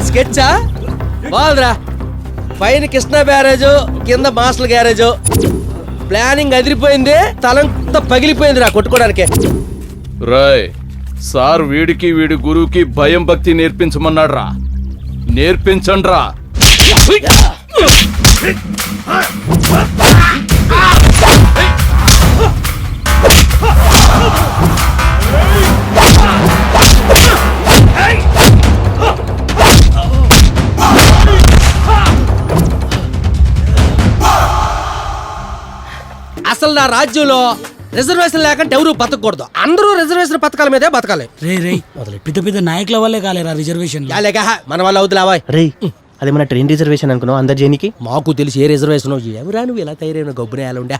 స్కెచ్చా బాగుందిరా. పైన కృష్ణా బ్యారేజ్, కింద మాస్టర్ గ్యారేజ్. ప్లానింగ్ అదిరిపోయింది, తలంతా పగిలిపోయిందిరా కొట్టుకోవడానికి. రాయ్ సార్ వీడికి వీడి గురువుకి భయం భక్తి నేర్పించమన్నాడు రా, నేర్పించండి రా. అసలు నా రాజ్యంలో రిజర్వేషన్ లేకుంటే ఎవరు బతకూడదు. అందరూ రిజర్వేషన్ పథకాల మీదే బతకాలి. రే పెద్ద పెద్ద నాయకుల వల్లే కాలేరా రిజర్వేషన్. మన వాళ్ళ అవుతులావా రే, అదే మన ట్రైన్ రిజర్వేషన్ అనుకున్నావు అందరు జేనికి. మాకు తెలిసి ఏ రిజర్వేషన్ ఎవరా నువ్వు ఇలా తయారైన గొబ్బునే ఉండే.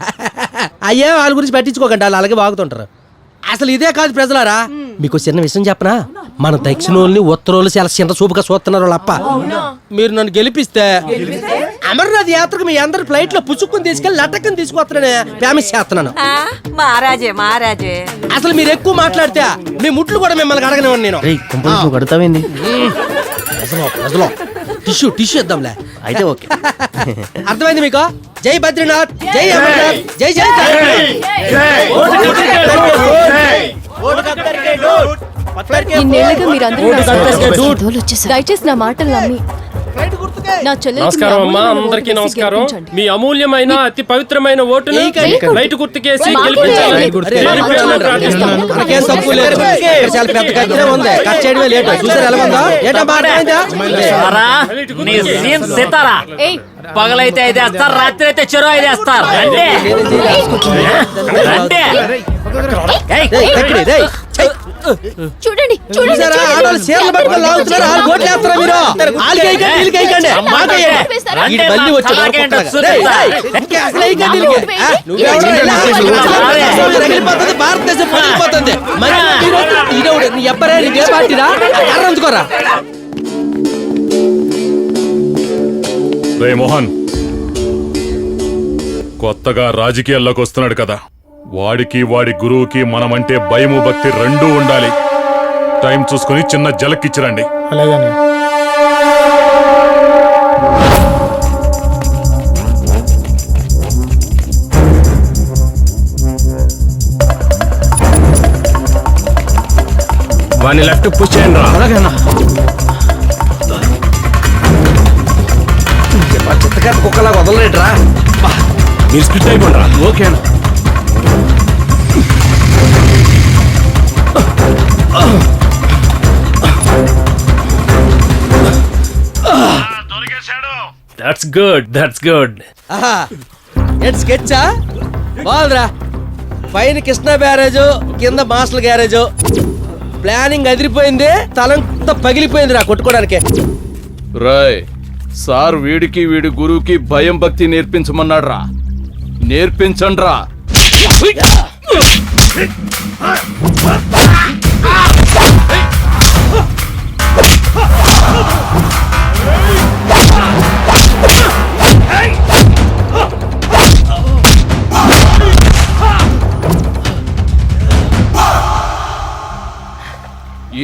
అయ్యే వాళ్ళ గురించి పట్టించుకోకండి, వాళ్ళు అలాగే బాగుతుంటారు. అసలు ఇదే కాదు ప్రజలారా, మీకు చిన్న విషయం చెప్పనా? మన దక్షిణోళ్ళని ఉత్తరోళ్ళు చాలా చిన్న చూపుగా చూస్తున్నారు వాళ్ళప్ప. మీరు నన్ను గెలిపిస్తే అమర్నాథ్ యాత్రకు మీ అందరు ఫ్లైట్ లో పుచ్చుకుని తీసుకెళ్లి లటక్కని తీసుకొస్తానని ఫేమస్ చేస్తున్నాను. మహారాజే అసలు మీరు ఎక్కువ మాట్లాడితే మీ ముట్లు కూడా మిమ్మల్ని అడగనివ్వండి నేను. కడతావేంది? టిష్యూ ఇద్దాంలే. అయితే ఓకే. అర్థమైంది మీకు? జై బద్రీనాథ్, జై అమర్నాథ్, జై జై. ఇన్నేళ్లుగా మీరందరూ దయచేసి నా మాటలు నమ్మి నమస్కారం అమ్మా, అందరికీ నమస్కారం. మీ అమూల్యమైన అతి పవిత్రమైన ఓటుని లైట్ గుర్తుకేసి గెలిపించాలి. పగలైతే 5 వేస్తారు, రాత్రి అయితే చెరువు 5 వేస్తారు. చూడండి రే మోహన్, కొత్తగా రాజకీయాల్లోకి వస్తున్నాడు కదా, వాడికి వాడి గురువుకి మనమంటే భయము భక్తి రెండూ ఉండాలి. టైం చూసుకుని చిన్న జలక్కిచ్చిరండి. అలాగే. వాడిని లెఫ్ట్ పుష్ చేయండి రా. చిత్తకాయ కుక్కలాగా వదలలేట్రా. మీరు స్ప్లిట్ అయిపోండి రా. ఓకేనా? That's good. స్కెచ్చా బాగుందిరా. పైన కృష్ణా బ్యారేజ్, కింద మాస్టర్ గ్యారేజ్. ప్లానింగ్ అదిరిపోయింది, తలంతా పగిలిపోయిందిరా కొట్టుకోవడానికి. రాయ్ సార్ వీడికి వీడి గురువుకి భయం భక్తి నేర్పించమన్నాడు రా, నేర్పించండి రా.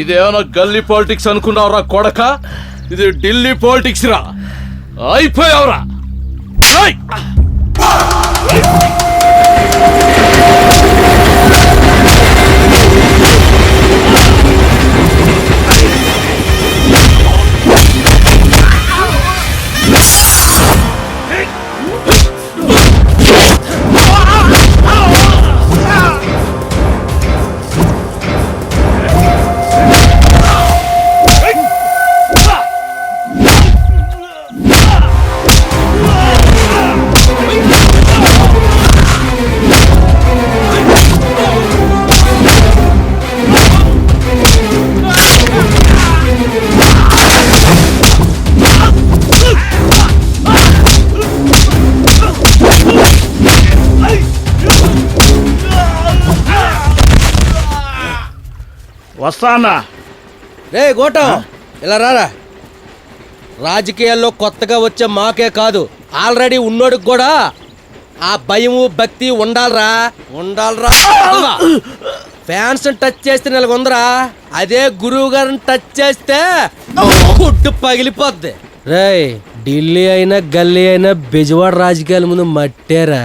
ఇదేమన్నా గల్లీ పాలిటిక్స్ అనుకున్నావురా కొడక? ఇది ఢిల్లీ పాలిటిక్స్ రా. అయిపోయావురా. వస్తానా? రే గోటం, ఇలా రారా. రాజకీయాల్లో కొత్తగా వచ్చే మాకే కాదు, ఆల్రెడీ ఉన్నోడికి కూడా ఆ భయము భక్తి ఉండాలరా. ఫ్యాన్స్ టచ్ చేస్తే నెలకొందరా, అదే గురువు గారిని టచ్ చేస్తే గుడ్డు పగిలిపోద్ది. రేయ్, ఢిల్లీ అయినా గల్లీ అయినా బెజవాడ రాజకీయాల ముందు మట్టేరా.